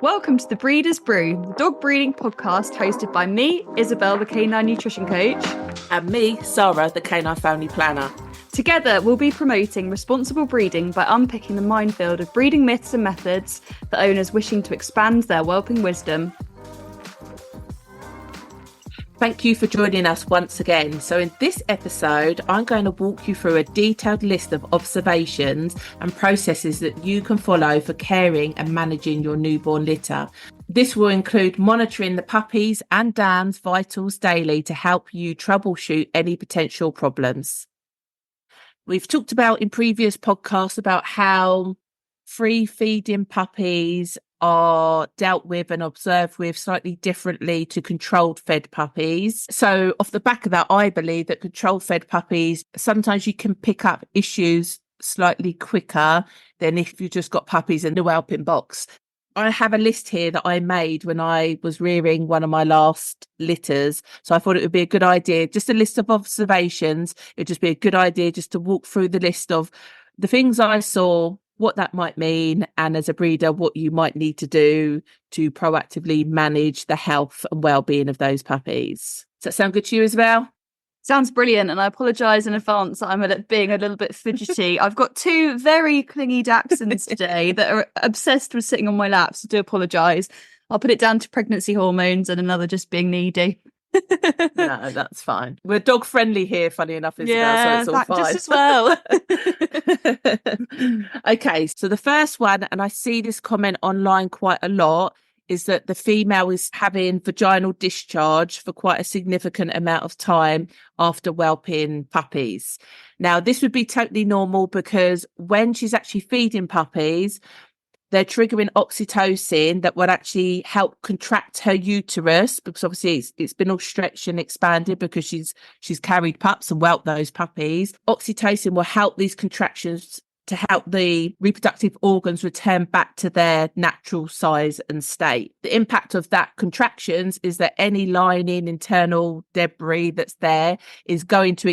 Welcome to the Breeder's Brew, the dog breeding podcast hosted by me, Isabel, the canine nutrition coach. And me, Sarah, the canine family planner. Together, we'll be promoting responsible breeding by unpicking the minefield of breeding myths and methods for owners wishing to expand their whelping wisdom. Thank you for joining us once again. So in this episode, I'm going to walk you through a detailed list of observations and processes that you can follow for caring and managing your newborn litter. This will include monitoring the puppies and Dan's vitals daily to help you troubleshoot any potential problems. We've talked about in previous podcasts about how free feeding puppies are dealt with and observed with slightly differently to controlled fed puppies. So off the back of that, I believe that controlled fed puppies, sometimes you can pick up issues slightly quicker than if you just got puppies in the whelping box. I have a list here that I made when I was rearing one of my last litters. So I thought it would be a good idea, just a list of observations. It would just be a good idea just to walk through the list of the things I saw, what that might mean, and as a breeder, what you might need to do to proactively manage the health and well-being of those puppies. Does that sound good to you, Isabel? Sounds brilliant, and I apologise in advance that I'm being a little bit fidgety. I've got two very clingy dachshunds today that are obsessed with sitting on my lap, so do apologise. I'll put it down to pregnancy hormones and another just being needy. No, that's fine. We're dog friendly here, funny enough, Isabel, yeah, so it's all fine. Just as well. Okay, so the first one, and I see this comment online quite a lot, is that the female is having vaginal discharge for quite a significant amount of time after whelping puppies. Now, this would be totally normal because when she's actually feeding puppies, they're triggering oxytocin that would actually help contract her uterus, because obviously it's been all stretched and expanded because she's carried pups and whelped those puppies. Oxytocin will help these contractions to help the reproductive organs return back to their natural size and state. The impact of that contractions is that any lining, internal debris that's there is going to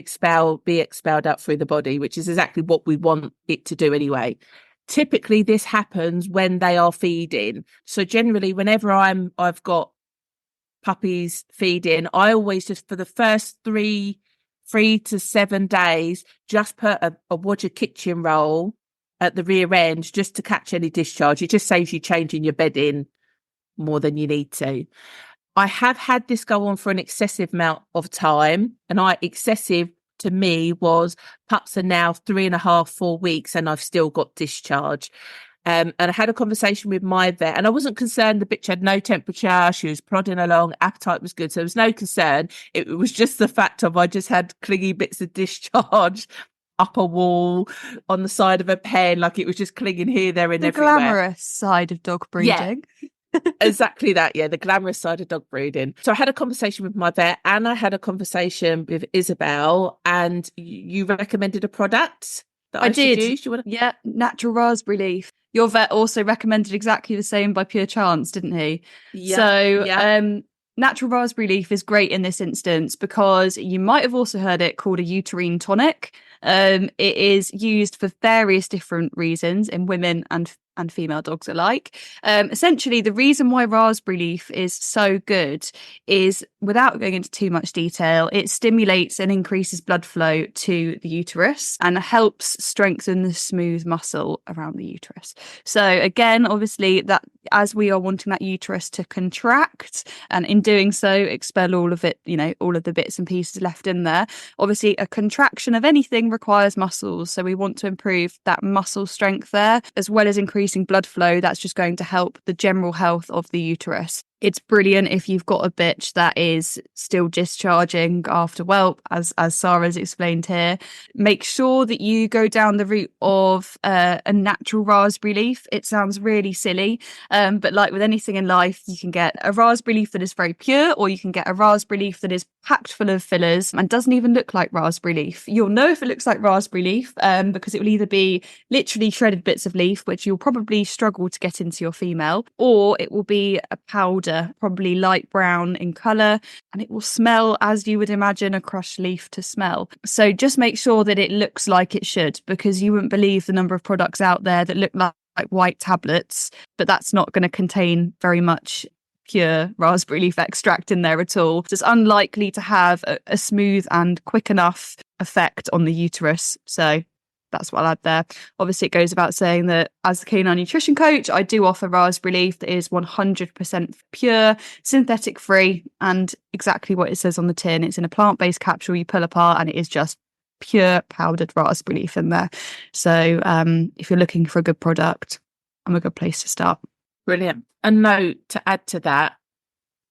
be expelled out through the body, which is exactly what we want it to do anyway. Typically, this happens when they are feeding. So generally, whenever I've got puppies feeding, I always just, for the first 3 to 7 days, just put a water kitchen roll at the rear end just to catch any discharge. It just saves you changing your bedding more than you need to. I have had this go on for an excessive amount of time, and excessive to me was pups are now 3.5, 4 weeks and I've still got discharge. And I had a conversation with my vet, and I wasn't concerned. The bitch had no temperature. She was plodding along. Appetite was good. So there was no concern. It was just the fact of I just had clingy bits of discharge up a wall, on the side of a pen. Like it was just clinging here, there and everywhere. The glamorous side of dog breeding. Yeah. Exactly that. Yeah, the glamorous side of dog breeding. So I had a conversation with my vet and I had a conversation with Isabel, and you recommended a product that I did. should use. Yeah, natural raspberry leaf. Your vet also recommended exactly the same by pure chance, didn't he? Yeah. So natural raspberry leaf is great in this instance because you might have also heard it called a uterine tonic. It is used for various different reasons in women and female dogs alike. Essentially, the reason why raspberry leaf is so good is, without going into too much detail, it stimulates and increases blood flow to the uterus and helps strengthen the smooth muscle around the uterus. So again, obviously, that as we are wanting that uterus to contract, and in doing so expel all of it, all of the bits and pieces left in there. Obviously, a contraction of anything requires muscles, so we want to improve that muscle strength there, as well as increasing blood flow. That's just going to help the general health of the uterus. It's brilliant if you've got a bitch that is still discharging after whelp, as Sarah's explained here. Make sure that you go down the route of a natural raspberry leaf. It sounds really silly, but like with anything in life, you can get a raspberry leaf that is very pure, or you can get a raspberry leaf that is packed full of fillers and doesn't even look like raspberry leaf. You'll know if it looks like raspberry leaf because it will either be literally shredded bits of leaf, which you'll probably struggle to get into your female, or it will be a powder, probably light brown in colour, and it will smell as you would imagine a crushed leaf to smell. So just make sure that it looks like it should, because you wouldn't believe the number of products out there that look like like white tablets, but that's not going to contain very much pure raspberry leaf extract in there at all. So it's unlikely to have a smooth and quick enough effect on the uterus. So that's what I'll add there. Obviously, it goes without saying that as a canine nutrition coach, I do offer raspberry leaf that is 100% pure, synthetic free, and exactly what it says on the tin. It's in a plant-based capsule you pull apart, and it is just pure powdered raspberry leaf in there. So if you're looking for a good product, I'm a good place to start. Brilliant. A note to add to that,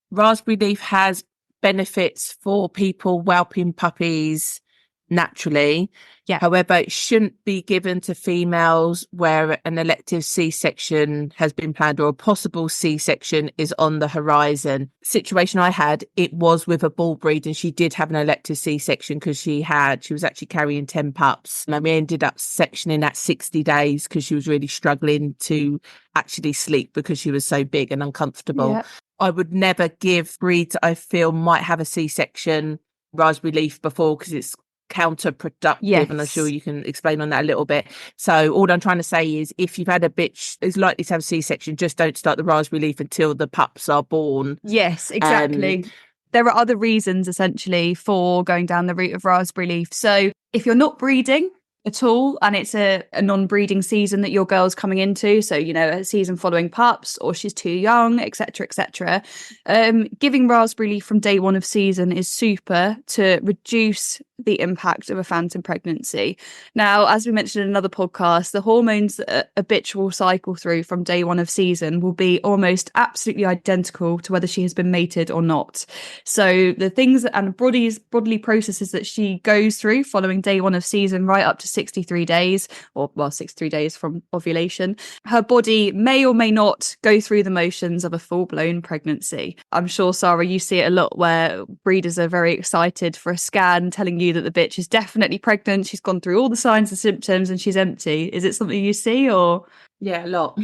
raspberry leaf has benefits for people whelping puppies naturally. Yeah. However, it shouldn't be given to females where an elective C-section has been planned or a possible C-section is on the horizon. Situation I had, it was with a bull breed, and she did have an elective C-section because she was actually carrying 10 pups. And we ended up sectioning at 60 days because she was really struggling to actually sleep because she was so big and uncomfortable. Yeah. I would never give breeds I feel might have a C-section raspberry leaf before because it's counterproductive. Yes. And I'm sure you can explain on that a little bit. So all I'm trying to say is if you've had a bitch is likely to have a C-section, just don't start the raspberry leaf until the pups are born. Yes, exactly. There are other reasons essentially for going down the route of raspberry leaf. So if you're not breeding at all and it's a non-breeding season that your girl's coming into, so a season following pups, or she's too young, etc., giving raspberry leaf from day one of season is super to reduce the impact of a phantom pregnancy. Now, as we mentioned in another podcast, the hormones that a bitch will cycle through from day one of season will be almost absolutely identical to whether she has been mated or not. So the things and bodily processes that she goes through following day one of season right up to 63 days, 63 days from ovulation, her body may or may not go through the motions of a full-blown pregnancy. I'm sure, Sarah, you see it a lot where breeders are very excited for a scan telling you that the bitch is definitely pregnant, she's gone through all the signs and symptoms and she's empty. Is it something you see? Or yeah, a lot.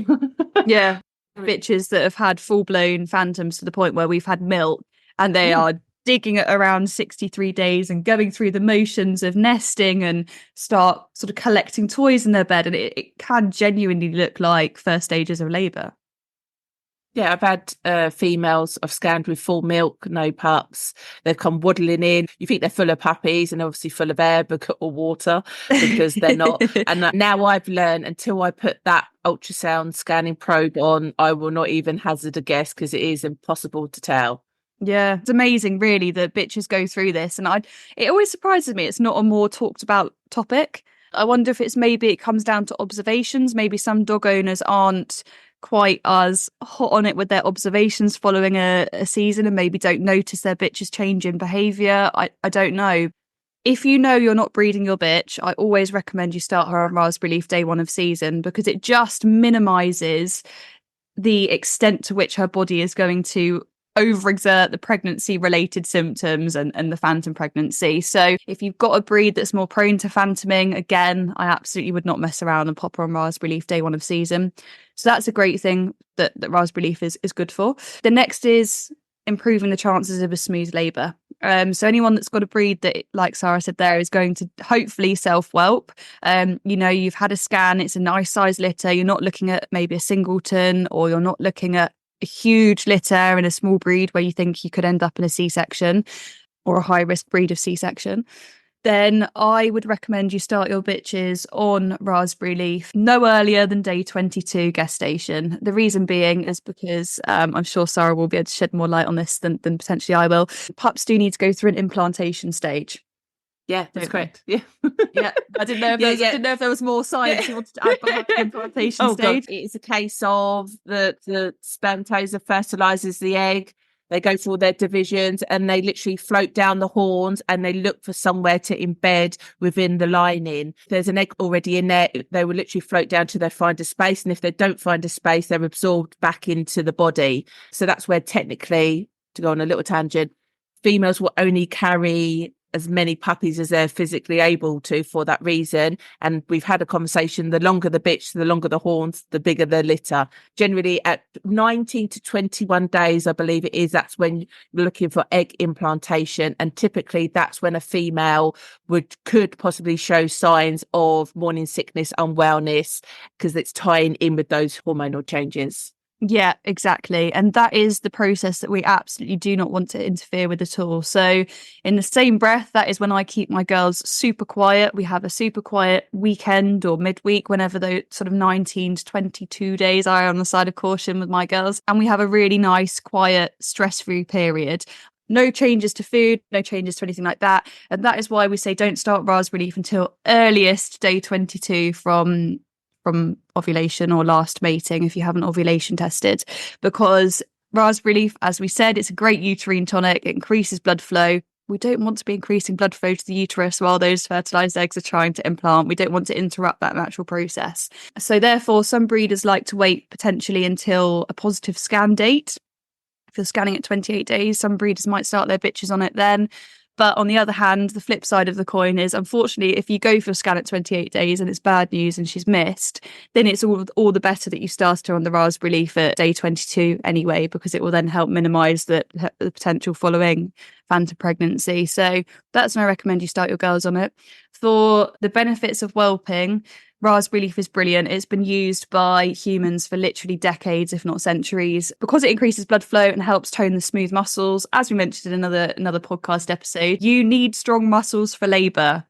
Yeah, bitches that have had full-blown phantoms to the point where we've had milk and they are digging at around 63 days and going through the motions of nesting and start sort of collecting toys in their bed, and it can genuinely look like first stages of labour. Yeah, I've had females I've scanned with full milk, no pups. They've come waddling in. You think they're full of puppies and obviously full of air or water because they're not. And now I've learned until I put that ultrasound scanning probe on, I will not even hazard a guess because it is impossible to tell. Yeah, it's amazing, really, that bitches go through this. And it always surprises me it's not a more talked about topic. I wonder if it comes down to observations. Maybe some dog owners aren't quite as hot on it with their observations following a season and maybe don't notice their bitch's change in behaviour. I don't know. If you know you're not breeding your bitch, I always recommend you start her on raspberry leaf day one of season because it just minimises the extent to which her body is going to overexert the pregnancy related symptoms and the phantom pregnancy. So if you've got a breed that's more prone to phantoming, again, I absolutely would not mess around and pop her on raspberry leaf day one of season. So that's a great thing that raspberry leaf is good for. The next is improving the chances of a smooth labour. So anyone that's got a breed that, like Sarah said there, is going to hopefully self-whelp, you've had a scan, it's a nice size litter, you're not looking at maybe a singleton, or you're not looking at a huge litter in a small breed where you think you could end up in a C-section or a high-risk breed of C-section, then I would recommend you start your bitches on raspberry leaf no earlier than day 22 gestation. The reason being is because I'm sure Sarah will be able to shed more light on this than potentially I will. Pups do need to go through an implantation stage. Yeah, that's correct. Yeah. Yeah. I didn't know if there was more science you wanted to add behind the implantation stage. God. It's a case of the spermatozoa fertilizes the egg. They go through all their divisions and they literally float down the horns and they look for somewhere to embed within the lining. If there's an egg already in there, they will literally float down till they find a space. And if they don't find a space, they're absorbed back into the body. So that's where technically, to go on a little tangent, females will only carry as many puppies as they're physically able to for that reason. And we've had a conversation, the longer the bitch, the longer the horns, the bigger the litter. Generally at 19 to 21 days, I believe it is, that's when you're looking for egg implantation. And typically that's when a female could possibly show signs of morning sickness, unwellness, because it's tying in with those hormonal changes. Yeah, exactly. And that is the process that we absolutely do not want to interfere with at all. So in the same breath, that is when I keep my girls super quiet. We have a super quiet weekend or midweek, whenever those sort of 19 to 22 days I are on the side of caution with my girls. And we have a really nice, quiet, stress-free period. No changes to food, no changes to anything like that. And that is why we say don't start RAS relief until earliest day 22 from ovulation or last mating if you haven't ovulation tested, because RAS relief, as we said, it's a great uterine tonic. It increases blood flow. We don't want to be increasing blood flow to the uterus while those fertilized eggs are trying to implant. We don't want to interrupt that natural process. So therefore, some breeders like to wait potentially until a positive scan date. If you're scanning at 28 days, some breeders might start their bitches on it then. But on the other hand, the flip side of the coin is, unfortunately, if you go for a scan at 28 days and it's bad news and she's missed, then it's all the better that you started her on the RAS relief at day 22 anyway, because it will then help minimise the potential following phantom pregnancy. So that's when I recommend you start your girls on it. For the benefits of whelping, RAS relief is brilliant. It's been used by humans for literally decades, if not centuries, because it increases blood flow and helps tone the smooth muscles. As we mentioned in another podcast episode, you need strong muscles for labour.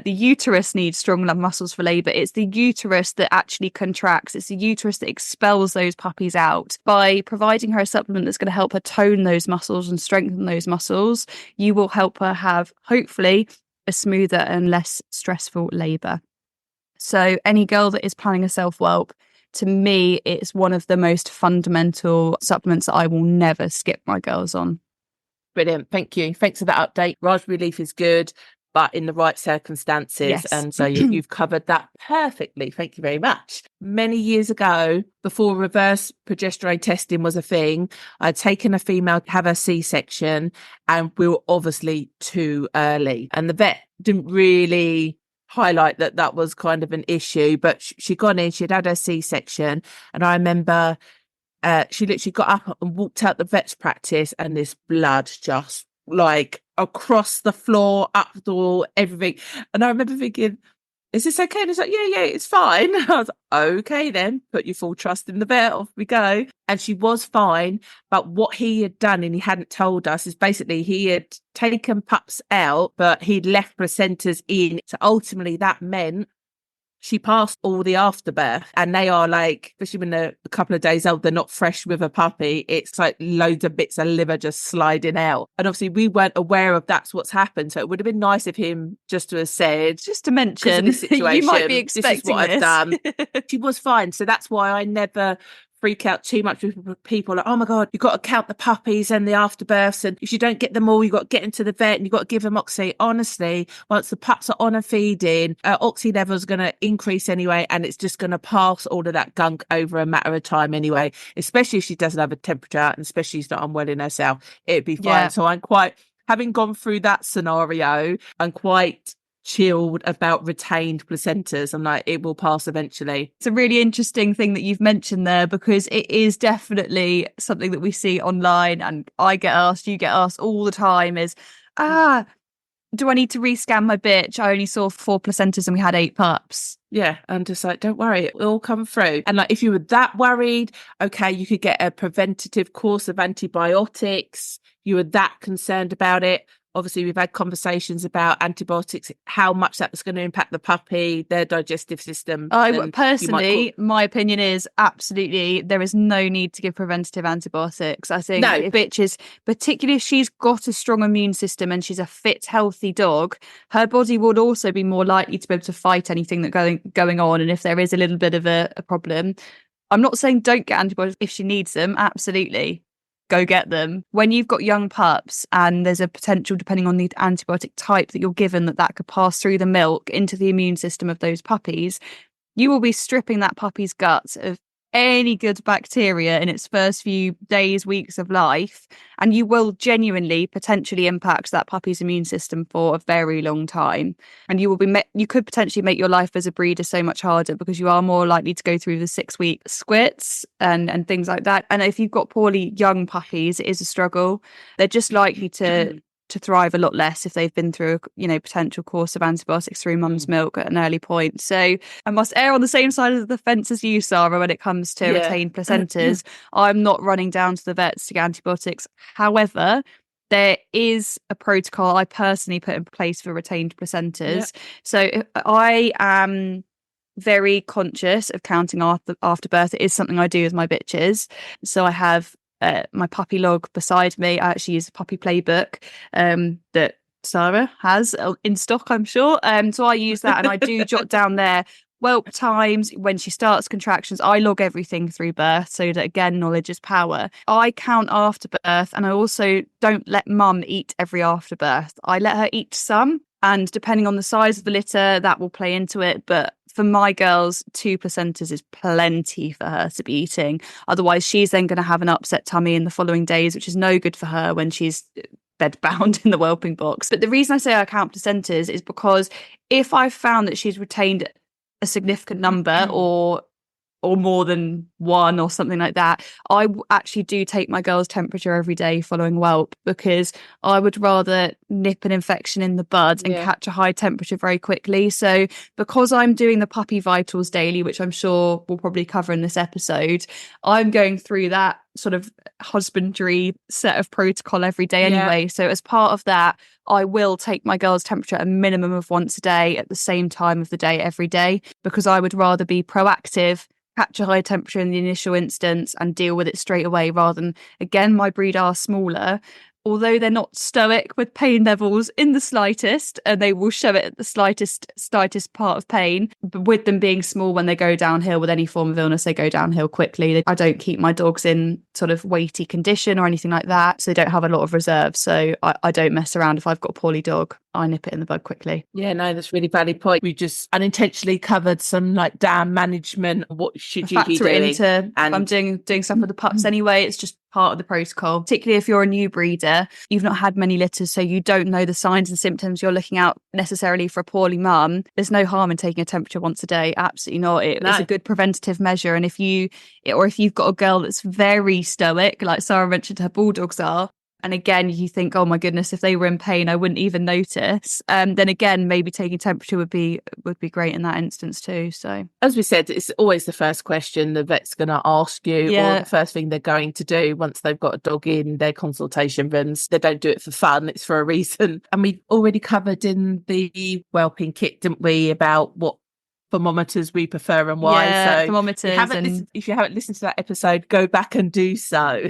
The uterus needs strong muscles for labour. It's the uterus that actually contracts. It's the uterus that expels those puppies out. By providing her a supplement that's going to help her tone those muscles and strengthen those muscles, you will help her have, hopefully, a smoother and less stressful labour. So any girl that is planning a self-whelp, to me, it's one of the most fundamental supplements that I will never skip my girls on. Brilliant. Thank you. Thanks for that update. RAS relief is good, but in the right circumstances. Yes. And so you've covered that perfectly. Thank you very much. Many years ago, before reverse progesterone testing was a thing, I'd taken a female to have a C-section, and we were obviously too early. And the vet didn't really highlight that was kind of an issue, but she'd gone in, she'd had her C-section, and I remember she literally got up and walked out the vet's practice, and this blood just like across the floor, up the wall, everything. And I remember thinking, is this okay? And it's like, yeah, it's fine. I was like, okay then, put your full trust in the vet, off we go. And she was fine. But what he had done, and he hadn't told us, is basically he had taken pups out, but he'd left placentas in. So ultimately that meant she passed all the afterbirth, and they are like, especially when they're a couple of days old, they're not fresh with a puppy. It's like loads of bits of liver just sliding out. And obviously we weren't aware of that's what's happened. So it would have been nice of him just to have said, just to mention, this situation, you might be expecting this is what I've done. She was fine. So that's why I never freak out too much with people like, oh my God, you've got to count the puppies and the afterbirths, and if you don't get them all, you've got to get into the vet and you've got to give them oxy. Honestly, once the pups are on and feeding, oxy levels are going to increase anyway, and it's just going to pass all of that gunk over a matter of time anyway, especially if she doesn't have a temperature, and especially if she's not unwell in herself, it'd be fine. Yeah. So I'm quite, having gone through that scenario, I'm quite chilled about retained placentas. I'm like, it will pass eventually. It's a really interesting thing that you've mentioned there, because it is definitely something that we see online, and I get asked, you get asked all the time, is do I need to rescan my bitch? I only saw 4 placentas and we had 8 pups. Yeah, and just like, don't worry, it will come through. And like, if you were that worried, okay, you could get a preventative course of antibiotics. You were that concerned about it. Obviously, we've had conversations about antibiotics, how much that's going to impact the puppy, their digestive system. Personally, my opinion is absolutely there is no need to give preventative antibiotics. I think if bitches, particularly if she's got a strong immune system and she's a fit, healthy dog, her body would also be more likely to be able to fight anything that's going on. And if there is a little bit of a problem, I'm not saying don't get antibiotics if she needs them. Absolutely. Go get them. When you've got young pups and there's a potential, depending on the antibiotic type that you're given, that could pass through the milk into the immune system of those puppies, you will be stripping that puppy's guts of any good bacteria in its first few days, weeks of life, and you will genuinely potentially impact that puppy's immune system for a very long time. And you will be you could potentially make your life as a breeder so much harder because you are more likely to go through the 6-week squits and things like that. And if you've got poorly young puppies, it is a struggle. They're just likely to thrive a lot less if they've been through a potential course of antibiotics through mum's milk at an early point. So I must err on the same side of the fence as you, Sarah, when it comes to retained placentas. I'm not running down to the vets to get antibiotics. However, there is a protocol I personally put in place for retained placentas. So I am very conscious of counting after birth. It is something I do with my bitches. So I have my puppy log beside me. I actually use a puppy playbook that Sarah has in stock, I'm sure. So I use that, and I do jot down there whelp times, when she starts contractions. I log everything through birth so that, again, knowledge is power. I count after birth, and I also don't let mum eat every afterbirth. I let her eat some, and depending on the size of the litter, that will play into it. But for my girls, 2 placentas is plenty for her to be eating. Otherwise, she's then going to have an upset tummy in the following days, which is no good for her when she's bedbound in the whelping box. But the reason I say I count placentas is because if I've found that she's retained a significant number or more than one or something like that, I actually do take my girl's temperature every day following whelp, because I would rather nip an infection in the bud and catch a high temperature very quickly. So because I'm doing the puppy vitals daily, which I'm sure we'll probably cover in this episode, I'm going through that sort of husbandry set of protocol every day anyway. So as part of that, I will take my girl's temperature a minimum of once a day at the same time of the day every day, because I would rather be proactive, catch a high temperature in the initial instance and deal with it straight away, rather than, again, my breed are smaller, although they're not stoic with pain levels in the slightest, and they will show it at the slightest part of pain. But with them being small, when they go downhill with any form of illness, they go downhill quickly. I don't keep my dogs in sort of weighty condition or anything like that, so they don't have a lot of reserve. So I don't mess around. If I've got a poorly dog, I nip it in the bud quickly. Yeah, no, that's a really valid point. We just unintentionally covered some like dam management. What should you be doing? Into, and I'm doing stuff with the pups anyway. It's just part of the protocol, particularly if you're a new breeder, you've not had many litters, so you don't know the signs and symptoms you're looking out necessarily for a poorly mum. There's no harm in taking a temperature once a day. Absolutely not. It's a good preventative measure. And if you've got a girl that's very stoic, like Sarah mentioned her bulldogs are, and again, you think, oh my goodness, if they were in pain, I wouldn't even notice. Then again, maybe taking temperature would be great in that instance too. So, as we said, it's always the first question the vet's going to ask you, or the first thing they're going to do once they've got a dog in their consultation rooms. They don't do it for fun; it's for a reason. And we already covered in the whelping kit, didn't we, about what thermometers we prefer and why. So thermometers. If you haven't listened to that episode, go back and do so.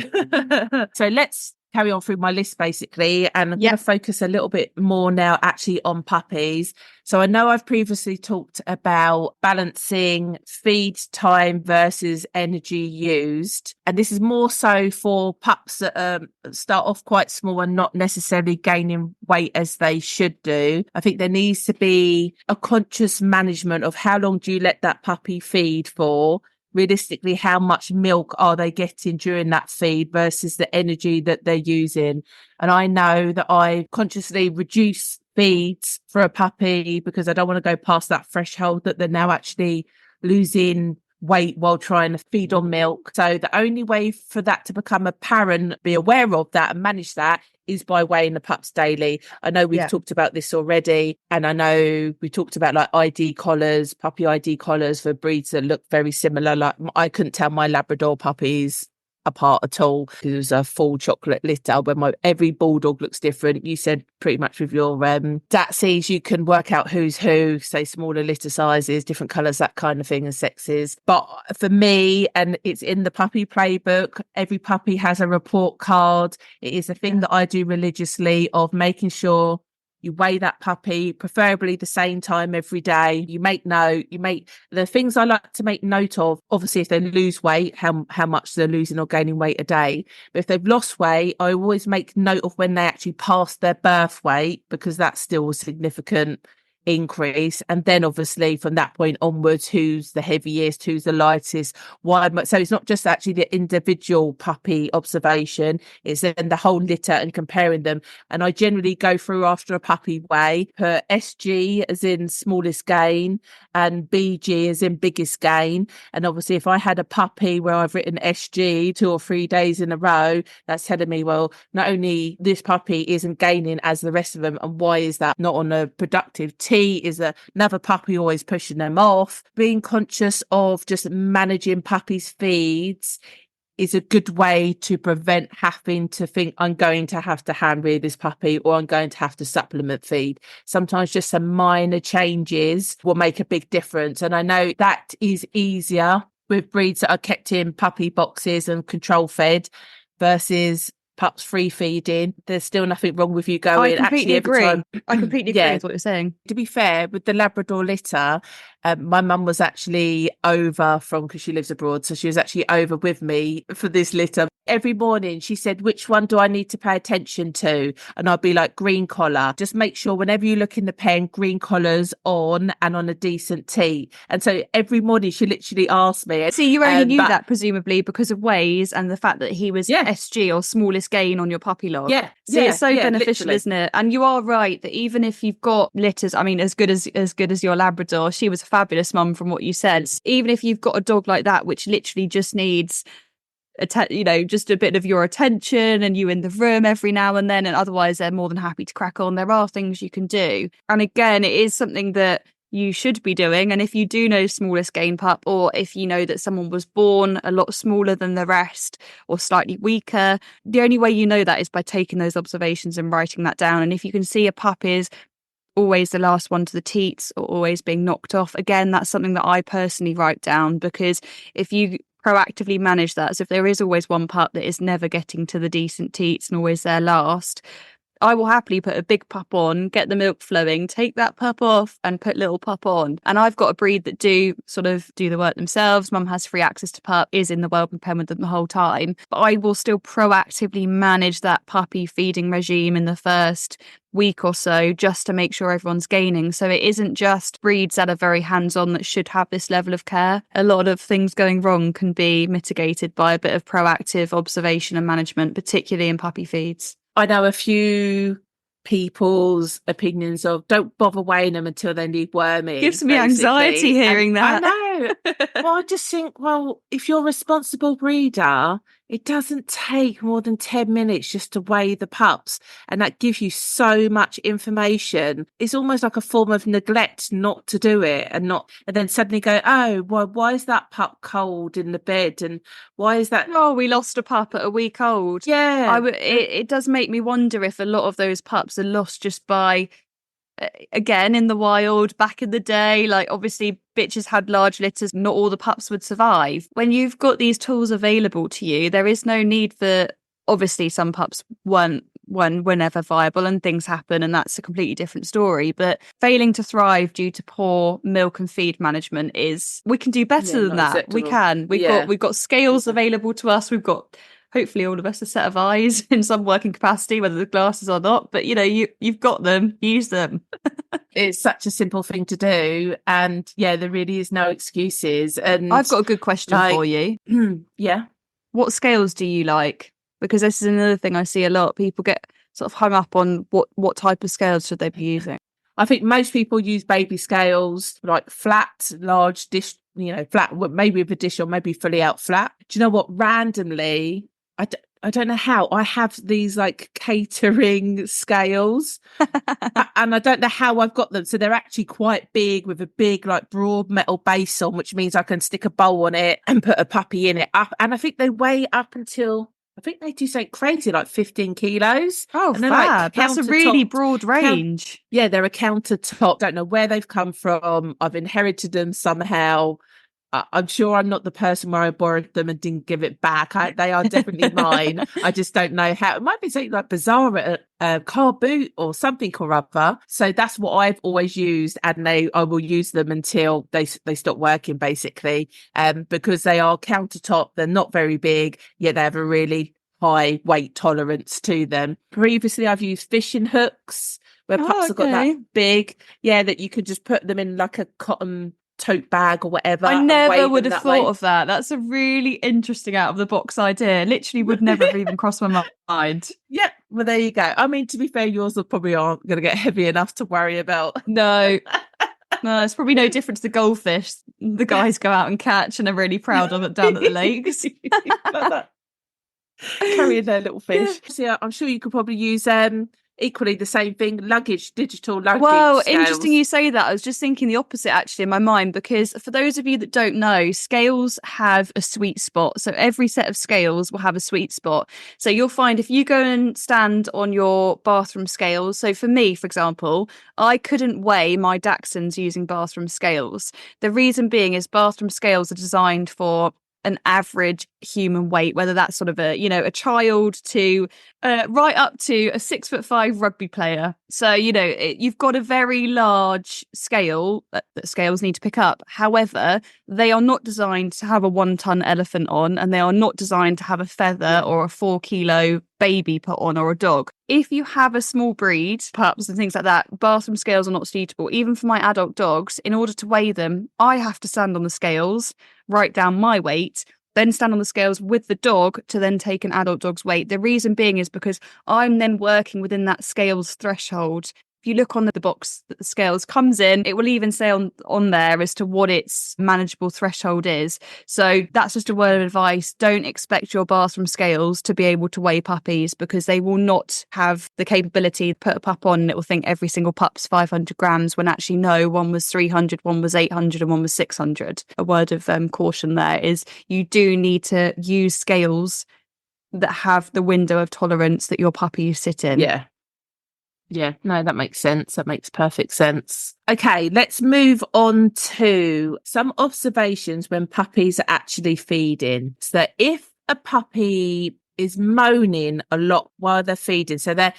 So let's carry on through my list basically, and I'm going to focus a little bit more now actually on puppies. So I know I've previously talked about balancing feed time versus energy used, and this is more so for pups that start off quite small and not necessarily gaining weight as they should do. I think there needs to be a conscious management of how long do you let that puppy feed for. Realistically, how much milk are they getting during that feed versus the energy that they're using? And I know that I consciously reduce feeds for a puppy because I don't want to go past that threshold that they're now actually losing weight while trying to feed on milk. So the only way for that to become apparent, be aware of that and manage that, is by weighing the pups daily. I know we've talked about this already, and I know we talked about like ID collars, puppy ID collars for breeds that look very similar. Like I couldn't tell my Labrador puppies apart at all because it was a full chocolate litter, when every bulldog looks different. You said pretty much with your Datsies you can work out who's who, say smaller litter sizes, different colours, that kind of thing, and sexes. But for me, and it's in the puppy playbook, every puppy has a report card. It is a thing that I do religiously, of making sure you weigh that puppy, preferably the same time every day. You make the things I like to make note of, obviously if they lose weight, how much they're losing or gaining weight a day. But if they've lost weight, I always make note of when they actually pass their birth weight, because that's still significant increase. And then obviously from that point onwards, who's the heaviest, who's the lightest, why. So it's not just actually the individual puppy observation, it's then the whole litter and comparing them. And I generally go through after a puppy weigh, put SG as in smallest gain and BG as in biggest gain. And obviously if I had a puppy where I've written SG 2 or 3 days in a row, that's telling me, well, not only this puppy isn't gaining as the rest of them, and why is that? Not on a productive. T is another puppy always pushing them off. Being conscious of just managing puppies' feeds is a good way to prevent having to think I'm going to have to hand rear this puppy or I'm going to have to supplement feed. Sometimes just some minor changes will make a big difference. And I know that is easier with breeds that are kept in puppy boxes and control fed versus pups free feeding. There's still nothing wrong with you going. I completely agree. I completely agree with what you're saying. To be fair, with the Labrador litter, my mum was actually over because she lives abroad. So she was actually over with me for this litter. Every morning she said, which one do I need to pay attention to? And I'd be like, green collar. Just make sure whenever you look in the pen, green collar's on and on a decent tee. And so every morning she literally asked me. See, you only knew that presumably because of weighs and the fact that he was SG or smallest gain on your puppy log. Yeah. So it's so beneficial, literally. isn't it? And you are right that even if you've got litters, I mean, as good as your Labrador, she was a fabulous mum from what you said. Even if you've got a dog like that, which literally just needs just a bit of your attention and you in the room every now and then, and otherwise they're more than happy to crack on. There are things you can do. And again, it is something that you should be doing. And if you do know smallest gain pup, or if you know that someone was born a lot smaller than the rest or slightly weaker, the only way you know that is by taking those observations and writing that down. And if you can see a pup is always the last one to the teats or always being knocked off, again, that's something that I personally write down, because if you proactively manage that, so if there is always one pup that is never getting to the decent teats and always there last, I will happily put a big pup on, get the milk flowing, take that pup off and put little pup on. And I've got a breed that do the work themselves. Mum has free access to pup, is in the wellbeing pen with them the whole time. But I will still proactively manage that puppy feeding regime in the first week or so just to make sure everyone's gaining. So it isn't just breeds that are very hands-on that should have this level of care. A lot of things going wrong can be mitigated by a bit of proactive observation and management, particularly in puppy feeds. I know a few people's opinions of don't bother weighing them until they need worming. Gives me anxiety hearing that. I know. Well, I just think, well, if you're a responsible breeder, it doesn't take more than 10 minutes just to weigh the pups. And that gives you so much information. It's almost like a form of neglect not to do it and then suddenly go, oh, well, why is that pup cold in the bed? And why is that? Oh, we lost a pup at a week old. Yeah. It does make me wonder if a lot of those pups are lost just by, again, in the wild back in the day, like obviously bitches had large litters, not all the pups would survive. When you've got these tools available to you, there is no need for, obviously some pups were never viable and things happen and that's a completely different story, but failing to thrive due to poor milk and feed management we can do better than that. Acceptable. We can. We've got scales available to us. We've got, hopefully all of us, a set of eyes in some working capacity, whether the glasses or not, but you've got them, use them. It's such a simple thing to do, and there really is no excuses. And I've got a good question for you. Yeah. What scales do you like? Because this is another thing I see a lot. People get sort of hung up on what type of scales should they be using. I think most people use baby scales, like flat, large dish, flat, maybe with a dish or maybe fully out flat. Do you know what? Randomly, I don't know how. I have these like catering scales and I don't know how I've got them. So they're actually quite big with a big like broad metal base on, which means I can stick a bowl on it and put a puppy in it up. And I think they weigh up until, I think they do something crazy, like 15 kilos. Oh, and fab. That's a really broad range. They're a countertop. Don't know where they've come from. I've inherited them somehow. I'm sure I'm not the person where I borrowed them and didn't give it back. They are definitely mine. I just don't know how. It might be something like bizarre at a car boot or something or other. So that's what I've always used, and I will use them until they stop working, basically. Because they are countertop. They're not very big, yet they have a really high weight tolerance to them. Previously, I've used fishing hooks, where Oh, pups have got that okay. big, yeah, that you could just put them in like a cotton tote bag or whatever I and weigh never would them have that thought way. of that. That's a really interesting out of the box idea. Literally would never have even crossed my mind. Yep. Well, there you go. I mean, to be fair, yours probably aren't going to get heavy enough to worry about. No, no, it's probably no different to the goldfish the guys go out and catch and are really proud of it down at the lakes. Like that. Carrying their little Yeah. fish. So yeah, I'm sure you could probably use equally the same thing, digital luggage Well, interesting scales. you say that. I was just thinking the opposite actually in my mind, because for those of you that don't know, scales have a sweet spot. So every set of scales will have a sweet spot. So you'll find if you go and stand on your bathroom scales. So for me, for example, I couldn't weigh my Dachshunds using bathroom scales. The reason being is bathroom scales are designed for an average human weight, whether that's sort of a child to right up to a 6'5" rugby player. So you've got a very large scale that scales need to pick up. However, they are not designed to have a 1 ton elephant on, and they are not designed to have a feather or a 4 kilo baby put on, or a dog. If you have a small breed, pups and things like that, bathroom scales are not suitable. Even for my adult dogs, in order to weigh them, I have to stand on the scales, write down my weight, then stand on the scales with the dog to then take an adult dog's weight. The reason being is because I'm then working within that scales threshold. If you look on the box that the scales comes in, it will even say on there as to what its manageable threshold is. So that's just a word of advice. Don't expect your bathroom scales to be able to weigh puppies, because they will not have the capability to put a pup on and it will think every single pup's 500 grams, when actually no, one was 300, one was 800 and one was 600. A word of caution there is you do need to use scales that have the window of tolerance that your puppy sit in. Yeah. Yeah, no, that makes sense. That makes perfect sense. Okay, let's move on to some observations when puppies are actually feeding. So if a puppy is moaning a lot while they're feeding, so they're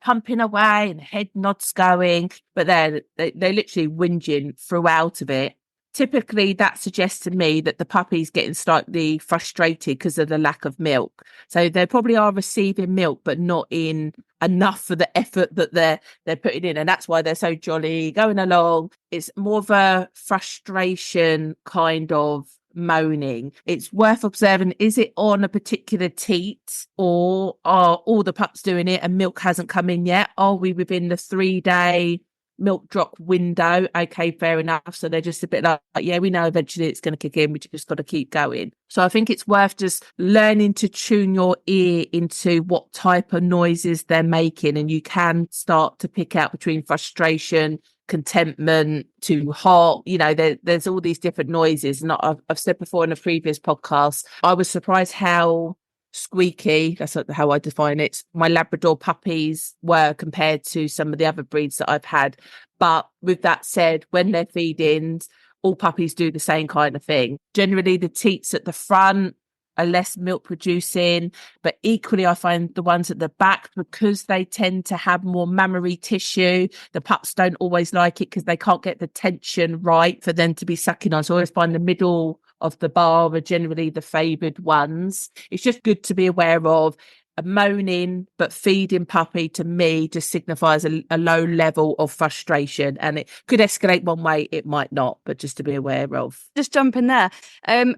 pumping away and head nods going, but they're literally whinging throughout of it. Typically, that suggests to me that the puppy's getting slightly frustrated because of the lack of milk. So they probably are receiving milk, but not in enough for the effort that they're putting in. And that's why they're so jolly, going along. It's more of a frustration kind of moaning. It's worth observing, is it on a particular teat, or are all the pups doing it and milk hasn't come in yet? Are we within the 3-day milk drop window? Okay, fair enough. So they're just a bit like, yeah, we know eventually it's going to kick in, we just got to keep going. So I think it's worth just learning to tune your ear into what type of noises they're making, and you can start to pick out between frustration, contentment, too hot. There's all these different noises. And I've said before in a previous podcast, I was surprised how squeaky, that's how I define it, my Labrador puppies were compared to some of the other breeds that I've had. But with that said, when they're feeding, all puppies do the same kind of thing. Generally, the teats at the front are less milk producing, but equally I find the ones at the back, because they tend to have more mammary tissue, the pups don't always like it because they can't get the tension right for them to be sucking on. So I always find the middle of the bar are generally the favoured ones. It's just good to be aware of. A moaning but feeding puppy to me just signifies a low level of frustration, and it could escalate one way, it might not, but just to be aware of. Just jump in there.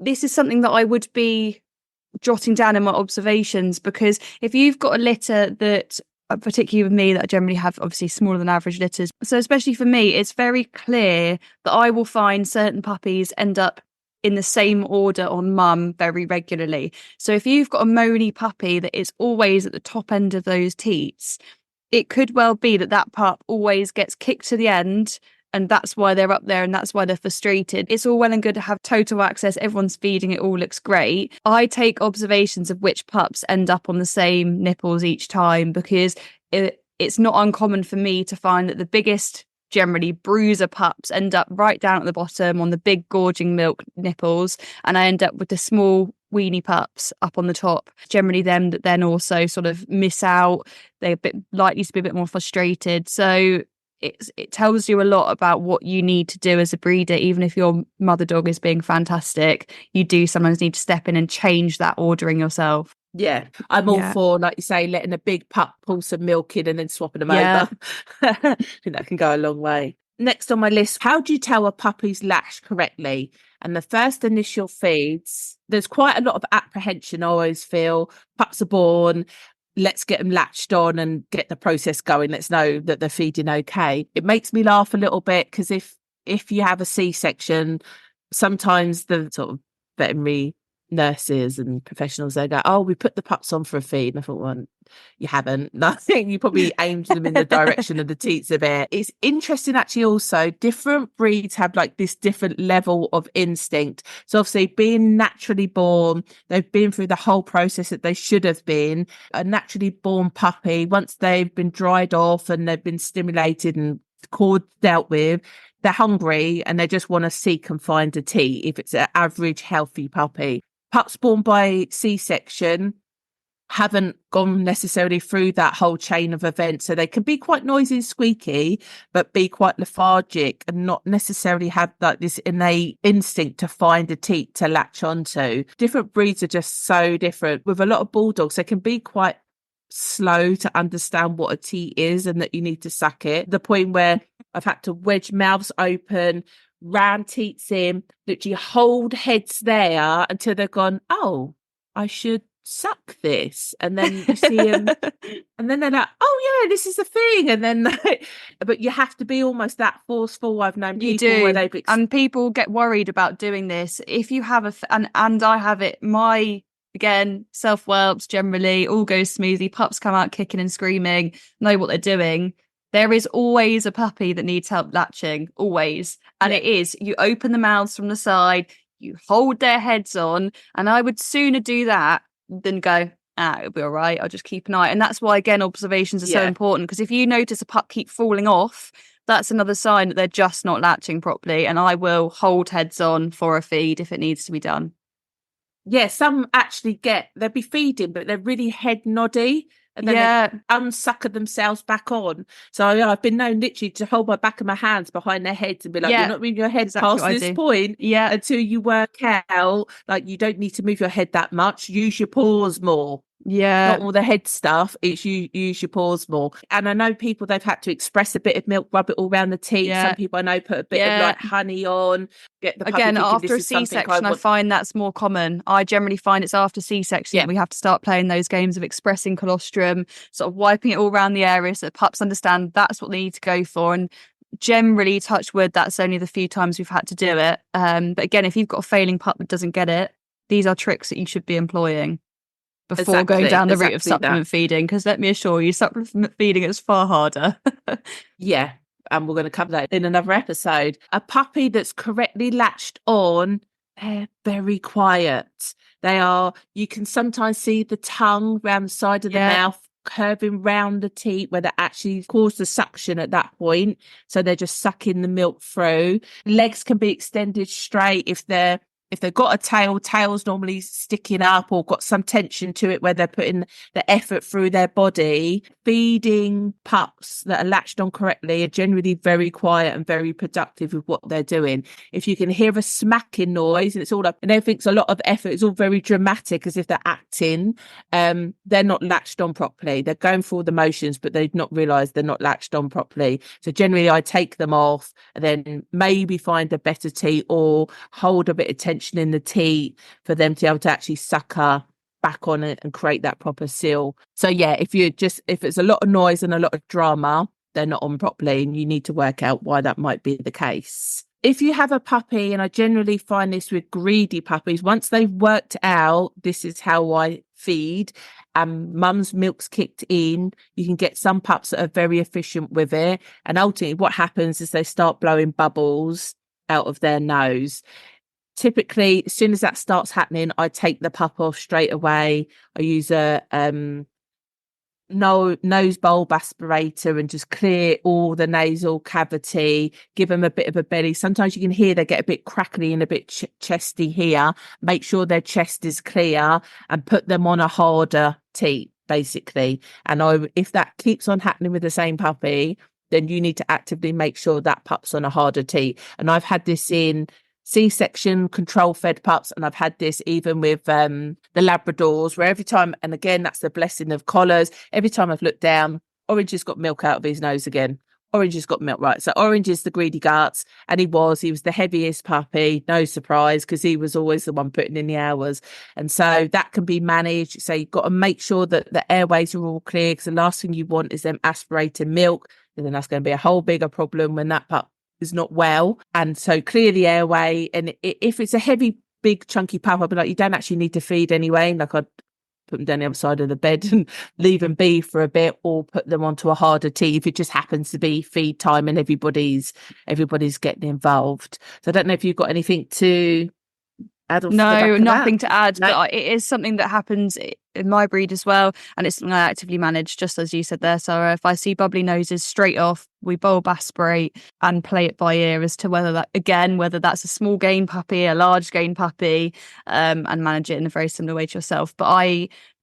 This is something that I would be jotting down in my observations, because if you've got a litter that, particularly with me, that I generally have obviously smaller than average litters, so especially for me, it's very clear that I will find certain puppies end up in the same order on mum very regularly. So if you've got a moany puppy that is always at the top end of those teats, it could well be that pup always gets kicked to the end, and that's why they're up there, and that's why they're frustrated. It's all well and good to have total access, everyone's feeding, it all looks great. I take observations of which pups end up on the same nipples each time, because it's not uncommon for me to find that the biggest, generally bruiser pups, end up right down at the bottom on the big gorging milk nipples, and I end up with the small weenie pups up on the top. Generally them that then also sort of miss out, they're a bit likely to be a bit more frustrated. So it tells you a lot about what you need to do as a breeder. Even if your mother dog is being fantastic, you do sometimes need to step in and change that ordering yourself. Yeah, I'm all Yeah. for, like you say, letting a big pup pull some milk in and then swapping them Yeah. over. I think that can go a long way. Next on my list, how do you tell a puppy's latched correctly? And the first initial feeds, there's quite a lot of apprehension, I always feel. Pups are born, let's get them latched on and get the process going. Let's know that they're feeding okay. It makes me laugh a little bit because if you have a C-section, sometimes the sort of veterinary nurses and professionals, they go, oh, we put the pups on for a feed. And I thought, well, you haven't. Nothing. You probably aimed them in the direction of the teats a bit. It's interesting, actually. Also, different breeds have like this different level of instinct. So obviously, being naturally born, they've been through the whole process that they should have been. A naturally born puppy, once they've been dried off and they've been stimulated and cord dealt with, they're hungry and they just want to seek and find a teat if it's an average healthy puppy. Pups born by C-section haven't gone necessarily through that whole chain of events, so they can be quite noisy and squeaky but be quite lethargic and not necessarily have like this innate instinct to find a teat to latch onto. Different breeds are just so different. With a lot of bulldogs, they can be quite slow to understand what a teat is and that you need to suck it. The point where I've had to wedge mouths open, ram teats in, literally hold heads there until they've gone, oh, I should suck this. And then you see them and then they're like, oh yeah, this is the thing. And then but you have to be almost that forceful. I've known You people where do. they've And people get worried about doing this. If you have and I have it, again, self-whelps generally all goes smoothly. Pups come out kicking and screaming, know what they're doing. There is always a puppy that needs help latching, always. And Yeah. it is, you open the mouths from the side, you hold their heads on, and I would sooner do that than go, it'll be all right, I'll just keep an eye. And that's why, again, observations are so important, because if you notice a pup keep falling off, that's another sign that they're just not latching properly. And I will hold heads on for a feed if it needs to be done. Yeah, some actually they'll be feeding, but they're really head noddy and then they unsucker themselves back on. So I've been known literally to hold my back of my hands behind their heads and be like, you're not moving your head past this point until you work out, like, you don't need to move your head that much. Use your paws more. Not all the head stuff, it's you use your paws more. And I know people, they've had to express a bit of milk, rub it all around the teeth. Some people I know put a bit of like honey on, get the puppy again thinking, after a C-section. I find that's more common. I generally find it's after C-section that we have to start playing those games of expressing colostrum, sort of wiping it all around the area so that pups understand that's what they need to go for. And generally, touch wood, that's only the few times we've had to do it. But again, if you've got a failing pup that doesn't get it, these are tricks that you should be employing before going down the route of supplement feeding, because let me assure you, supplement feeding is far harder. Yeah, and we're going to cover that in another episode. A puppy that's correctly latched on, they're very quiet. You can sometimes see the tongue around the side of the mouth curving round the teat where they actually cause the suction at that point. So they're just sucking the milk through. Legs can be extended straight if they've got a tail's normally sticking up or got some tension to it where they're putting the effort through their body. Feeding pups that are latched on correctly are generally very quiet and very productive with what they're doing. If you can hear a smacking noise and it's all up and everything's a lot of effort, it's all very dramatic as if they're acting, they're not latched on properly. They're going through all the motions, but they've not realised they're not latched on properly. So generally I take them off and then maybe find a better teat or hold a bit of tension in the teat for them to be able to actually sucker back on it and create that proper seal. So yeah, if it's a lot of noise and a lot of drama, they're not on properly, and you need to work out why that might be the case. If you have a puppy, and I generally find this with greedy puppies, once they've worked out this is how I feed and mum's milk's kicked in, you can get some pups that are very efficient with it, and ultimately what happens is they start blowing bubbles out of their nose. Typically, as soon as that starts happening, I take the pup off straight away. I use a nose bulb aspirator and just clear all the nasal cavity, give them a bit of a belly. Sometimes you can hear they get a bit crackly and a bit chesty here. Make sure their chest is clear and put them on a harder teat, basically. And if that keeps on happening with the same puppy, then you need to actively make sure that pup's on a harder teat. And I've had this in C-section control fed pups, and I've had this even with the Labradors, where every time, and again, that's the blessing of collars, every time I've looked down, Orange has got milk out of his nose again. Orange has got milk, right? So Orange is the greedy guts, and he was the heaviest puppy, no surprise, because he was always the one putting in the hours. And so that can be managed. So you've got to make sure that the airways are all clear, because the last thing you want is them aspirating milk, and then that's going to be a whole bigger problem when that pup is not well. And so clear the airway. And if it's a heavy, big, chunky pup, I'll be like, you don't actually need to feed anyway. Like, I'd put them down the other side of the bed and leave them be for a bit, or put them onto a harder tea if it just happens to be feed time and everybody's getting involved. So I don't know if you've got anything to add off the back No, of nothing that. to add, No. but it is something that happens in my breed as well, and it's something I actively manage, just as you said there, Sarah. If I see bubbly noses, straight off, we bulb aspirate and play it by ear as to whether that's a small gain puppy, a large gain puppy, and manage it in a very similar way to yourself.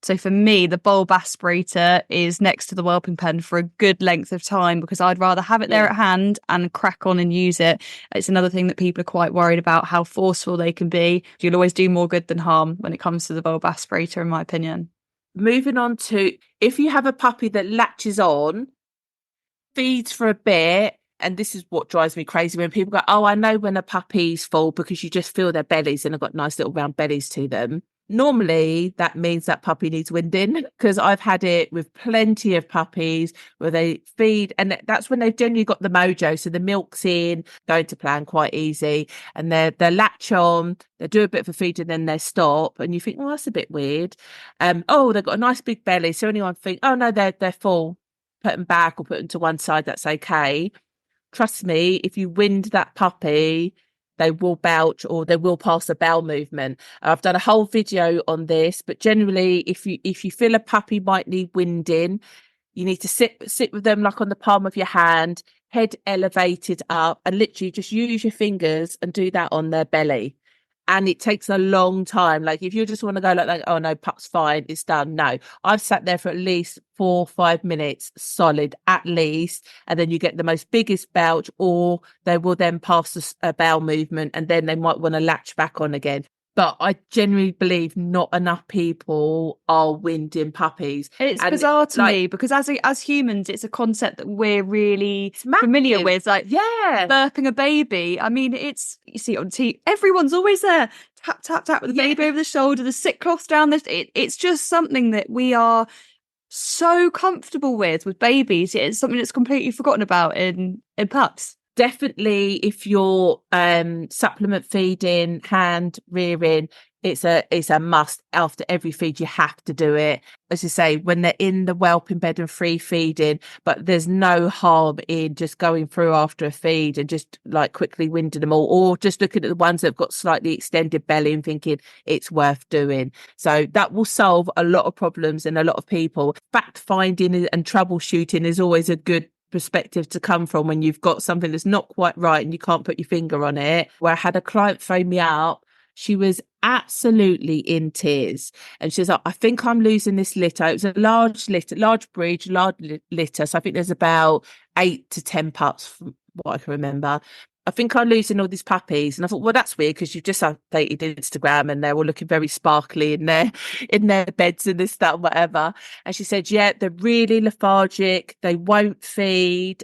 So for me, the bulb aspirator is next to the whelping pen for a good length of time, because I'd rather have it there at hand and crack on and use it. It's another thing that people are quite worried about, how forceful they can be. You'll always do more good than harm when it comes to the bulb aspirator, in my opinion. Moving on to, if you have a puppy that latches on, feeds for a bit, and this is what drives me crazy when people go, oh, I know when a puppy's full, because you just feel their bellies and they've got nice little round bellies to them. Normally that means that puppy needs winding, because I've had it with plenty of puppies where they feed, and that's when they've generally got the mojo, so the milk's in, going to plan quite easy, and they latch on, they do a bit of a feed and then they stop, and you think, well, that's a bit weird. Oh, they've got a nice big belly, so anyone think, oh no, they're full, put them back or put them to one side, that's okay. Trust me, if you wind that puppy, they will belch or they will pass a bowel movement. I've done a whole video on this, but generally, if you feel a puppy might need winding, you need to sit with them like on the palm of your hand, head elevated up, and literally just use your fingers and do that on their belly. And it takes a long time. Like, if you just want to go like, oh no, pup's fine, it's done. No, I've sat there for at least 4 or 5 minutes solid, at least. And then you get the most biggest belch, or they will then pass a bowel movement, and then they might want to latch back on again. But I genuinely believe not enough people are winding puppies. It's bizarre to me, because as humans, it's a concept that we're really familiar with. Like, burping a baby. I mean, you see it on TV. Everyone's always there. Tap, tap, tap with the baby over the shoulder, the sick cloth down this. It's just something that we are so comfortable with babies. It's something that's completely forgotten about in pups. Definitely, if you're supplement feeding, hand rearing, it's a must. After every feed, you have to do it. As you say, when they're in the whelping bed and free feeding, but there's no harm in just going through after a feed and just like quickly winding them all, or just looking at the ones that have got slightly extended belly and thinking it's worth doing. So that will solve a lot of problems in a lot of people. Fact finding and troubleshooting is always a good perspective to come from when you've got something that's not quite right and you can't put your finger on it. Where I had a client phone me up, she was absolutely in tears, and she was like, I think I'm losing this litter. It was a large litter, large breed, large litter, so I think there's about 8 to 10 pups from what I can remember. I think I'm losing all these puppies. And I thought, well, that's weird, because you've just updated Instagram and they're all looking very sparkly in their beds and this, that, and whatever. And she said, yeah, they're really lethargic. They won't feed.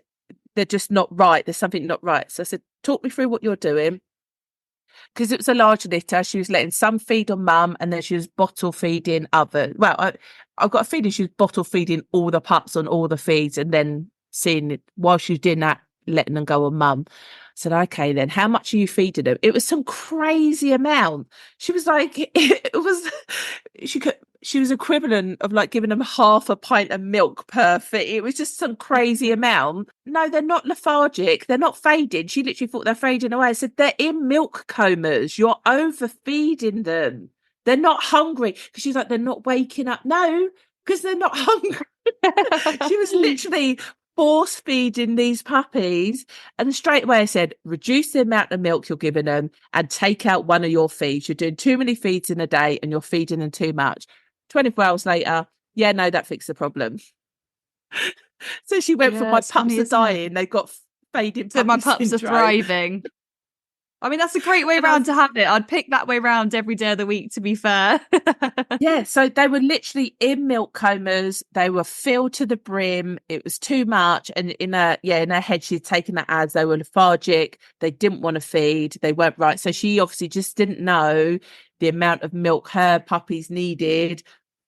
They're just not right. There's something not right. So I said, talk me through what you're doing. Because it was a large litter. She was letting some feed on mum, and then she was bottle feeding other. Well, I've got a feeling she was bottle feeding all the pups on all the feeds, and then seeing it while she was doing that, letting them go on mum. I said, okay, then how much are you feeding them? It was some crazy amount. She was like, she was equivalent of like giving them half a pint of milk per feed. It was just some crazy amount. No, they're not lethargic. They're not fading. She literally thought they're fading away. I said, they're in milk comas. You're overfeeding them. They're not hungry. Because she's like, they're not waking up. No, because they're not hungry. She was literally force feeding these puppies, and straight away I said, reduce the amount of milk you're giving them and take out one of your feeds. You're doing too many feeds in a day and you're feeding them too much. 24 hours later, yeah, no, that fixed the problem. So she went from my pups are dying, they got fading so my puppy pups syndrome. are thriving. I mean, that's a great way And round to have it. I'd pick that way round every day of the week, to be fair. yeah, so they were literally in milk comas. They were filled to the brim. It was too much. And in her head, she'd taken that as they were lethargic. They didn't want to feed. They weren't right. So she obviously just didn't know the amount of milk her puppies needed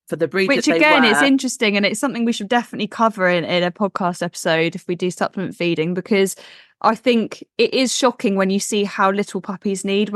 for the breed Which that they again, it's were. interesting, and it's something we should definitely cover in a podcast episode if we do supplement feeding, because I think it is shocking when you see how little puppies need.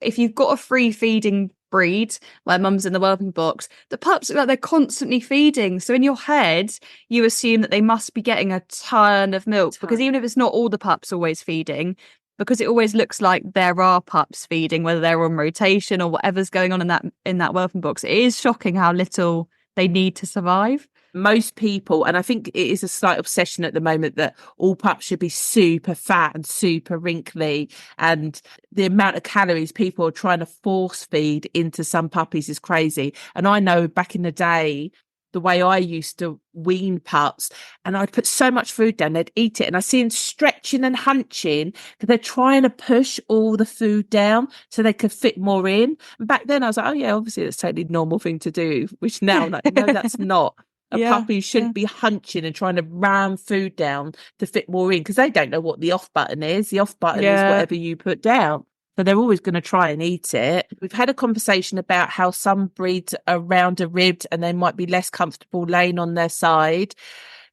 If you've got a free feeding breed, like mum's in the whelping box, the pups look like they're constantly feeding. So in your head, you assume that they must be getting a ton of milk, because even if it's not all the pups always feeding, because it always looks like there are pups feeding, whether they're on rotation or whatever's going on in that whelping box. It is shocking how little they need to survive. Most people, and I think it is a slight obsession at the moment, that all pups should be super fat and super wrinkly, and the amount of calories people are trying to force feed into some puppies is crazy. And I know back in the day, the way I used to wean pups, and I'd put so much food down, they'd eat it, and I see them stretching and hunching because they're trying to push all the food down so they could fit more in. And back then I was like, oh yeah, obviously that's a totally normal thing to do, which now I'm like, no, that's not. A puppy shouldn't be hunching and trying to ram food down to fit more in, because they don't know what the off button is. The off button is whatever you put down. So they're always going to try and eat it. We've had a conversation about how some breeds are rounder ribbed and they might be less comfortable laying on their side.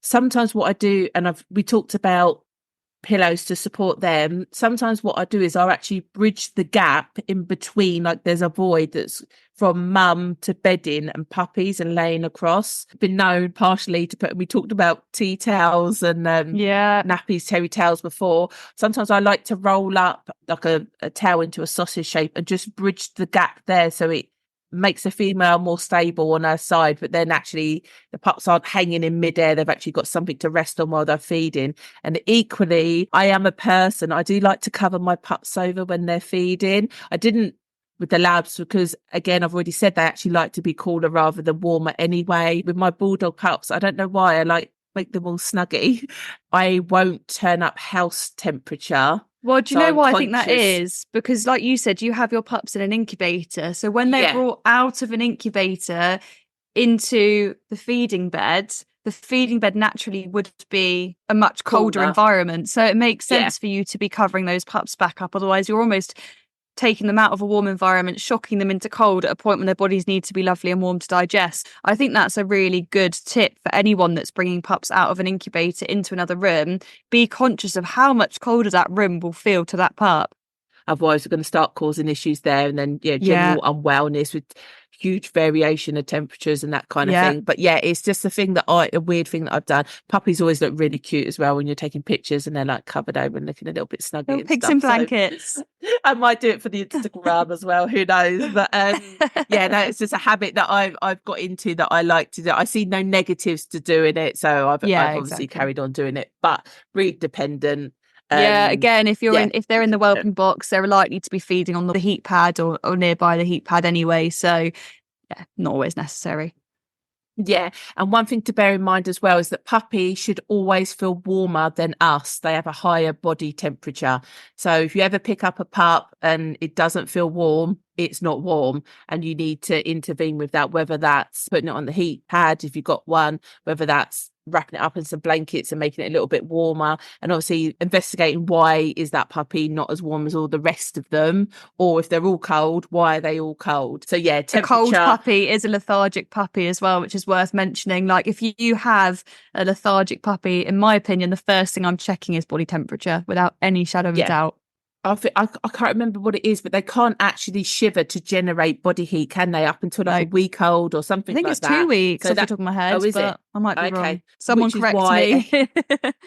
Sometimes what I do, and we talked about pillows to support them. Sometimes what I do is I'll actually bridge the gap in between, like there's a void that's from mum to bedding and puppies and laying across. Been known partially to put, we talked about tea towels and nappies, terry towels before. Sometimes I like to roll up like a towel into a sausage shape and just bridge the gap there, so it makes the female more stable on her side, but then actually the pups aren't hanging in midair. They've actually got something to rest on while they're feeding. And equally, I am a person, I do like to cover my pups over when they're feeding. I didn't with the labs because, again, I've already said they actually like to be cooler rather than warmer anyway. With my bulldog pups, I don't know why, I like make them all snuggy. I won't turn up house temperature. Well, do you know why I think that is? Because like you said, you have your pups in an incubator. So when they're brought out of an incubator into the feeding bed naturally would be a much colder environment. So it makes sense for you to be covering those pups back up. Otherwise, you're almost taking them out of a warm environment, shocking them into cold at a point when their bodies need to be lovely and warm to digest. I think that's a really good tip for anyone that's bringing pups out of an incubator into another room. Be conscious of how much colder that room will feel to that pup. Otherwise, we're going to start causing issues there, and then general unwellness with huge variation of temperatures and that kind of thing. But it's just a weird thing that I've done. Puppies always look really cute as well when you're taking pictures and they're like covered over and looking a little bit snuggy. Little pigs in blankets. So I might do it for the Instagram as well. Who knows? But it's just a habit that I've got into that I like to do. I see no negatives to doing it, so I've obviously carried on doing it. But breed dependent. Again, if they're in the whelping box, they're likely to be feeding on the heat pad or nearby the heat pad anyway. So, not always necessary. Yeah. And one thing to bear in mind as well is that puppies should always feel warmer than us. They have a higher body temperature. So if you ever pick up a pup and it doesn't feel warm, it's not warm, and you need to intervene with that, whether that's putting it on the heat pad if you've got one, whether that's wrapping it up in some blankets and making it a little bit warmer, and obviously investigating why is that puppy not as warm as all the rest of them, or if they're all cold, why are they all cold? So temperature. A cold puppy is a lethargic puppy as well, which is worth mentioning. Like if you have a lethargic puppy, in my opinion, the first thing I'm checking is body temperature without any shadow of a doubt. I can't remember what it is, but they can't actually shiver to generate body heat, can they? Up until like a week old or something like that. I think it's 2 weeks off the top of my head. Oh, is it? I might be wrong. Someone correct me.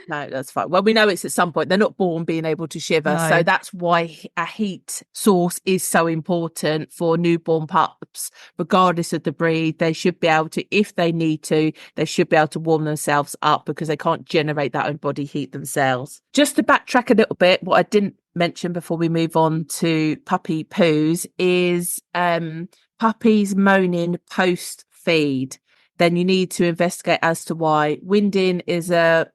No, that's fine. Well, we know it's at some point. They're not born being able to shiver. No. So that's why a heat source is so important for newborn pups. Regardless of the breed, they should be able to, if they need to, they should be able to warm themselves up because they can't generate that own body heat themselves. Just to backtrack a little bit, what I didn't mention before we move on to puppy poos is puppies moaning post feed. Then you need to investigate as to why. Winding is a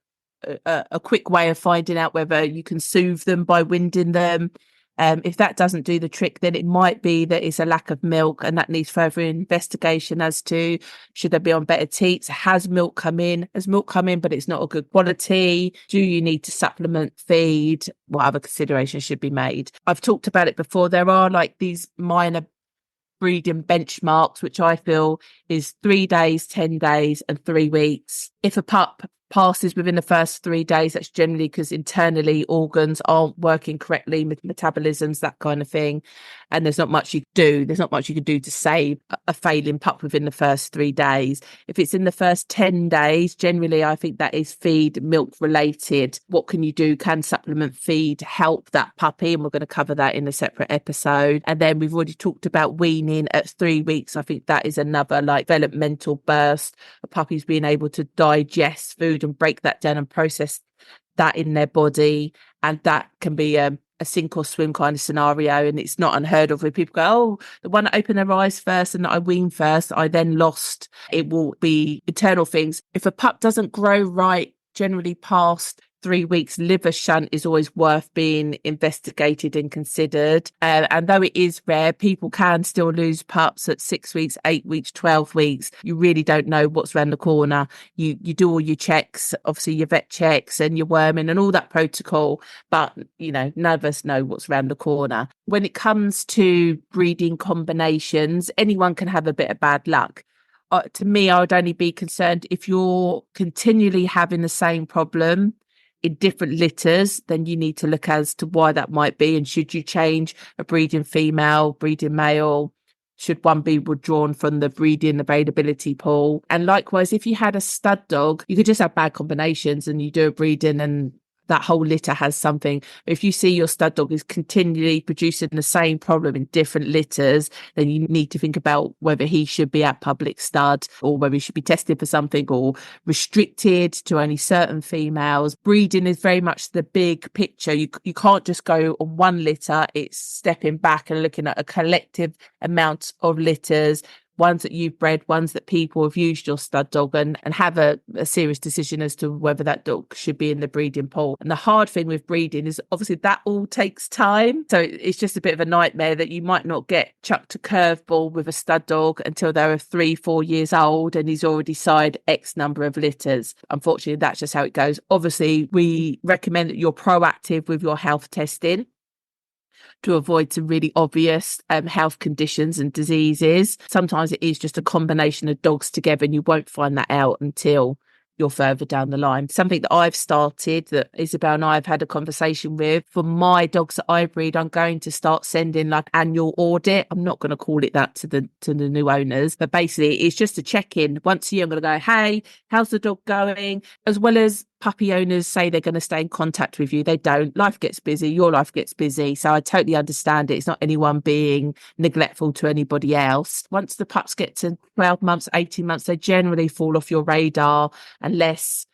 quick way of finding out whether you can soothe them by winding them. If that doesn't do the trick, then it might be that it's a lack of milk, and that needs further investigation as to should they be on better teats? Has milk come in? Has milk come in, but it's not a good quality? Do you need to supplement feed? What other considerations should be made? I've talked about it before. There are like these minor breeding benchmarks, which I feel is 3 days, 10 days, and 3 weeks. If a pup passes within the first 3 days, that's generally because internally organs aren't working correctly, metabolisms, that kind of thing, and there's not much you can do. There's not much you can do to save a failing pup within the first 3 days. If it's in the first 10 days, generally I think that is feed milk related. What can you do? Can supplement feed help that puppy? And we're going to cover that in a separate episode. And then we've already talked about weaning at 3 weeks. I think that is another like developmental burst, a puppy's being able to digest food and break that down and process that in their body. And that can be a sink or swim kind of scenario. And it's not unheard of where people go, oh, the one that opened their eyes first and that I weaned first, I then lost. It will be internal things. If a pup doesn't grow right, generally past 3 weeks, liver shunt is always worth being investigated and considered. And though it is rare, people can still lose pups at 6 weeks, 8 weeks, 12 weeks. You really don't know what's around the corner. You do all your checks, obviously your vet checks and your worming and all that protocol, but none of us know what's around the corner. When it comes to breeding combinations, anyone can have a bit of bad luck. To me, I would only be concerned if you're continually having the same problem in different litters, then you need to look as to why that might be. And should you change a breeding female, breeding male? Should one be withdrawn from the breeding availability pool? And likewise, if you had a stud dog, you could just have bad combinations and you do a breeding and that whole litter has something. If you see your stud dog is continually producing the same problem in different litters, then you need to think about whether he should be at public stud or whether he should be tested for something or restricted to only certain females. Breeding is very much the big picture. You can't just go on one litter. It's stepping back and looking at a collective amount of litters, ones that you've bred, ones that people have used your stud dog, and have a serious decision as to whether that dog should be in the breeding pool. And the hard thing with breeding is obviously that all takes time. So it's just a bit of a nightmare that you might not get chucked a curveball with a stud dog until they're 3-4 years old and he's already sired X number of litters. Unfortunately, that's just how it goes. Obviously, we recommend that you're proactive with your health testing to avoid some really obvious health conditions and diseases. Sometimes it is just a combination of dogs together and you won't find that out until you're further down the line. Something that I've started, that Isabel and I have had a conversation with, for my dogs that I breed, I'm going to start sending like annual audit. I'm not going to call it that to the new owners, but basically it's just a check-in. Once a year I'm going to go, hey, how's the dog going? As well as puppy owners say they're going to stay in contact with you. They don't. Life gets busy. Your life gets busy. So I totally understand it. It's not anyone being neglectful to anybody else. Once the pups get to 12 months, 18 months, they generally fall off your radar unless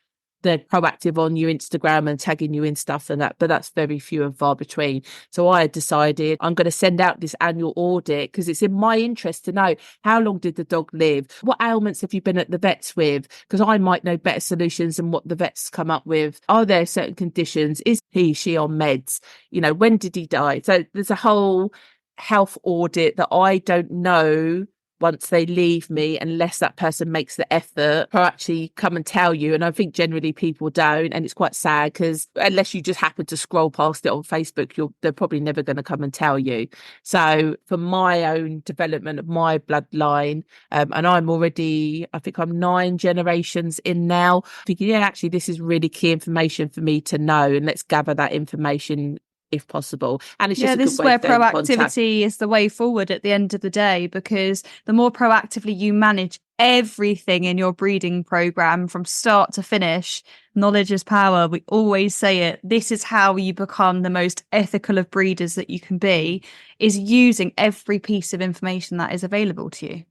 they're proactive on your Instagram and tagging you in stuff and that, but that's very few and far between. So I had decided I'm going to send out this annual audit because it's in my interest to know how long did the dog live? What ailments have you been at the vets with? Because I might know better solutions than what the vets come up with. Are there certain conditions? Is she on meds? When did he die? So there's a whole health audit that I don't know once they leave me, unless that person makes the effort to actually come and tell you. And I think generally people don't. And it's quite sad because unless you just happen to scroll past it on Facebook, they're probably never going to come and tell you. So for my own development of my bloodline, and I'm already, I think I'm 9 generations in now, thinking, yeah, actually, this is really key information for me to know. And let's gather that information if possible. And it's just this is where proactivity is the way forward at the end of the day, because the more proactively you manage everything in your breeding program from start to finish, knowledge is power. We always say it. This is how you become the most ethical of breeders that you can be, is using every piece of information that is available to you.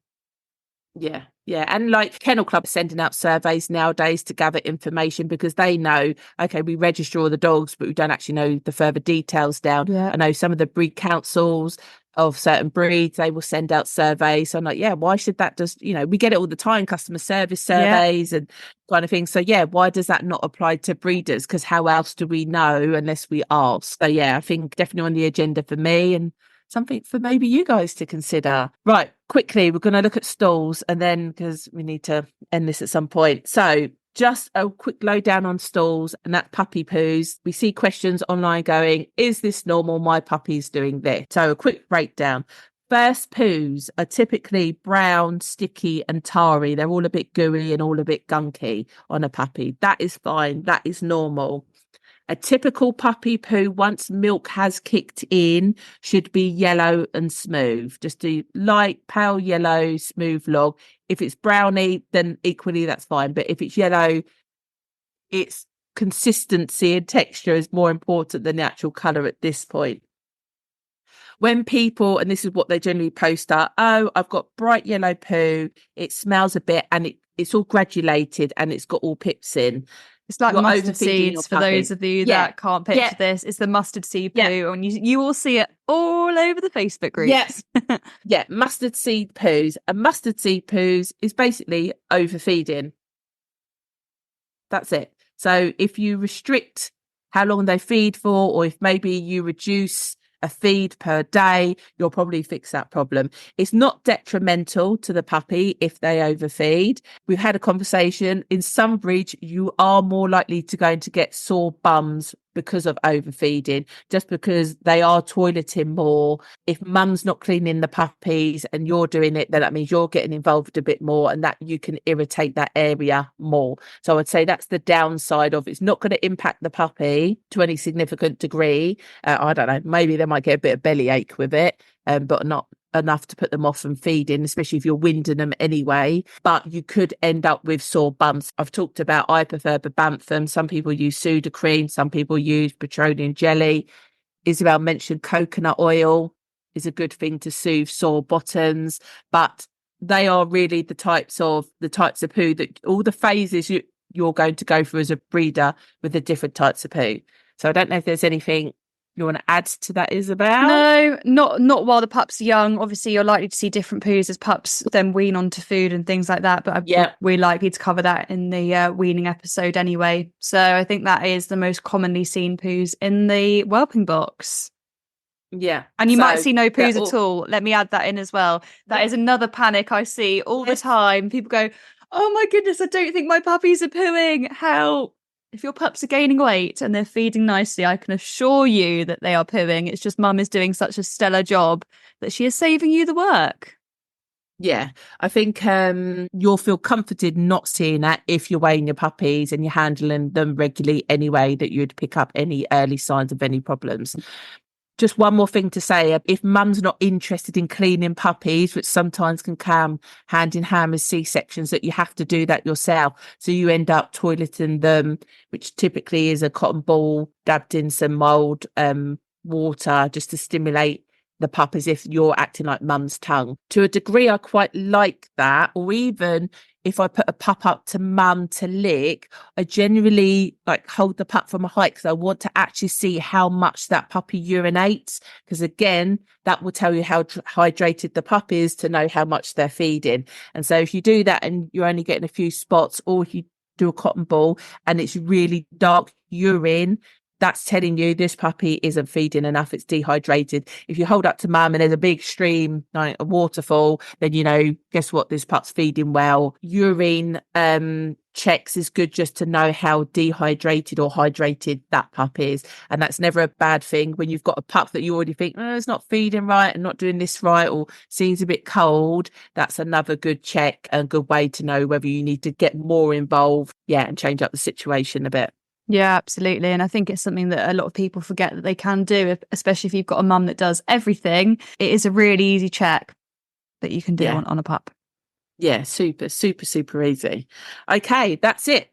Yeah. And like Kennel Club are sending out surveys nowadays to gather information because they know, okay, we register all the dogs, but we don't actually know the further details down. Yeah. I know some of the breed councils of certain breeds, they will send out surveys. So I'm like, yeah, why should that just, we get it all the time, customer service surveys and kind of thing. So yeah, why does that not apply to breeders? Because how else do we know unless we ask? So yeah, I think definitely on the agenda for me, and something for maybe you guys to consider. Right, quickly, we're going to look at stools, and then because we need to end this at some point. So just a quick lowdown on stools, and that's puppy poos. We see questions online going, is this normal? My puppy's doing this. So a quick breakdown. First poos are typically brown, sticky and tarry. They're all a bit gooey and all a bit gunky on a puppy. That is fine. That is normal. A typical puppy poo, once milk has kicked in, should be yellow and smooth. Just do light, pale yellow, smooth log. If it's browny, then equally that's fine. But if it's yellow, its consistency and texture is more important than the actual colour at this point. When people, and this is what they generally post are, oh, I've got bright yellow poo, it smells a bit and it's all gradulated and it's got all pips in. It's like You're mustard overfeeding your seeds for puppy. those of you that can't picture this. It's the mustard seed poo, and you will see it all over the Facebook groups. Yeah, mustard seed poos. And mustard seed poos is basically overfeeding. That's it. So if you restrict how long they feed for, or if maybe you reduce a feed per day, you'll probably fix that problem. It's not detrimental to the puppy if they overfeed. We've had a conversation. In some breeds, you are more likely to going to get sore bums because of overfeeding, just because they are toileting more. If mum's not cleaning the puppies and you're doing it, then that means you're getting involved a bit more, and that you can irritate that area more. So I'd say that's the downside of it's not going to impact the puppy to any significant degree. I don't know, maybe they might get a bit of bellyache with it, but not enough to put them off from feeding, especially if you're winding them anyway. But you could end up with sore bums. I've talked about I prefer Babanthum. Some people use Sudocrem, some people use petroleum jelly. Isabel mentioned coconut oil is a good thing to soothe sore bottoms, but they are really the types of poo that all the phases you're going to go through as a breeder with the different types of poo. So I don't know if there's anything you want to add to that, Isabel? No, not while the pups are young. Obviously, you're likely to see different poos as pups then wean onto food and things like that. But we're likely to cover that in the weaning episode anyway. So I think that is the most commonly seen poos in the whelping box. Yeah. And you might see no poos at all. Let me add that in as well. That is another panic I see all the time. People go, oh my goodness, I don't think my puppies are pooing. Help. If your pups are gaining weight and they're feeding nicely, I can assure you that they are pooing. It's just mum is doing such a stellar job that she is saving you the work. Yeah, I think you'll feel comforted not seeing that if you're weighing your puppies and you're handling them regularly anyway, that you'd pick up any early signs of any problems. Just one more thing to say, if mum's not interested in cleaning puppies, which sometimes can come hand in hand with C-sections, that you have to do that yourself. So you end up toileting them, which typically is a cotton ball dabbed in some mild water just to stimulate the pup, as if you're acting like mum's tongue. To a degree, I quite like that. Or even if I put a pup up to mum to lick, I generally like hold the pup from a height because I want to actually see how much that puppy urinates. Because again, that will tell you how hydrated the pup is to know how much they're feeding. And so if you do that and you're only getting a few spots, or if you do a cotton ball and it's really dark urine, that's telling you this puppy isn't feeding enough. It's dehydrated. If you hold up to mum and there's a big stream, like a waterfall, then you know, guess what? This pup's feeding well. Urine checks is good just to know how dehydrated or hydrated that pup is. And that's never a bad thing when you've got a pup that you already think, oh, it's not feeding right and not doing this right, or seems a bit cold. That's another good check and good way to know whether you need to get more involved, and change up the situation a bit. Yeah, absolutely. And I think it's something that a lot of people forget that they can do, especially if you've got a mum that does everything. It is a really easy check that you can do on a pup. Yeah, super, super, super easy. Okay, that's it.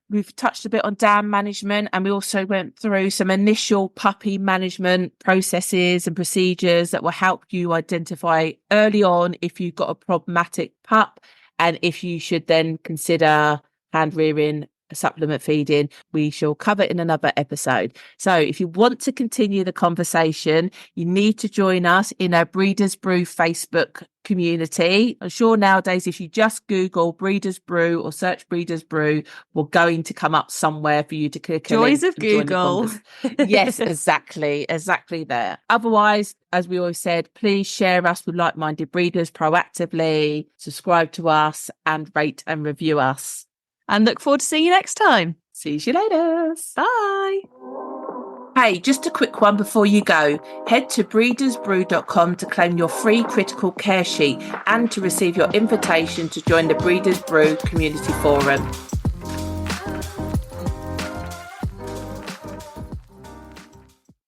We've touched a bit on dam management, and we also went through some initial puppy management processes and procedures that will help you identify early on if you've got a problematic pup and if you should then consider hand rearing supplement feeding, we shall cover in another episode. So if you want to continue the conversation, you need to join us in our Breeders Brew Facebook community. I'm sure nowadays if you just Google Breeders Brew or search Breeders Brew, we're going to come up somewhere for you to click a link Joys of and join the Google. Yes, exactly there. Otherwise, as we always said, please share us with like-minded breeders proactively, subscribe to us, and rate and review us. And look forward to seeing you next time. See you later. Bye. Hey, just a quick one before you go. Head to breedersbrew.com to claim your free critical care sheet and to receive your invitation to join the Breeders Brew community forum.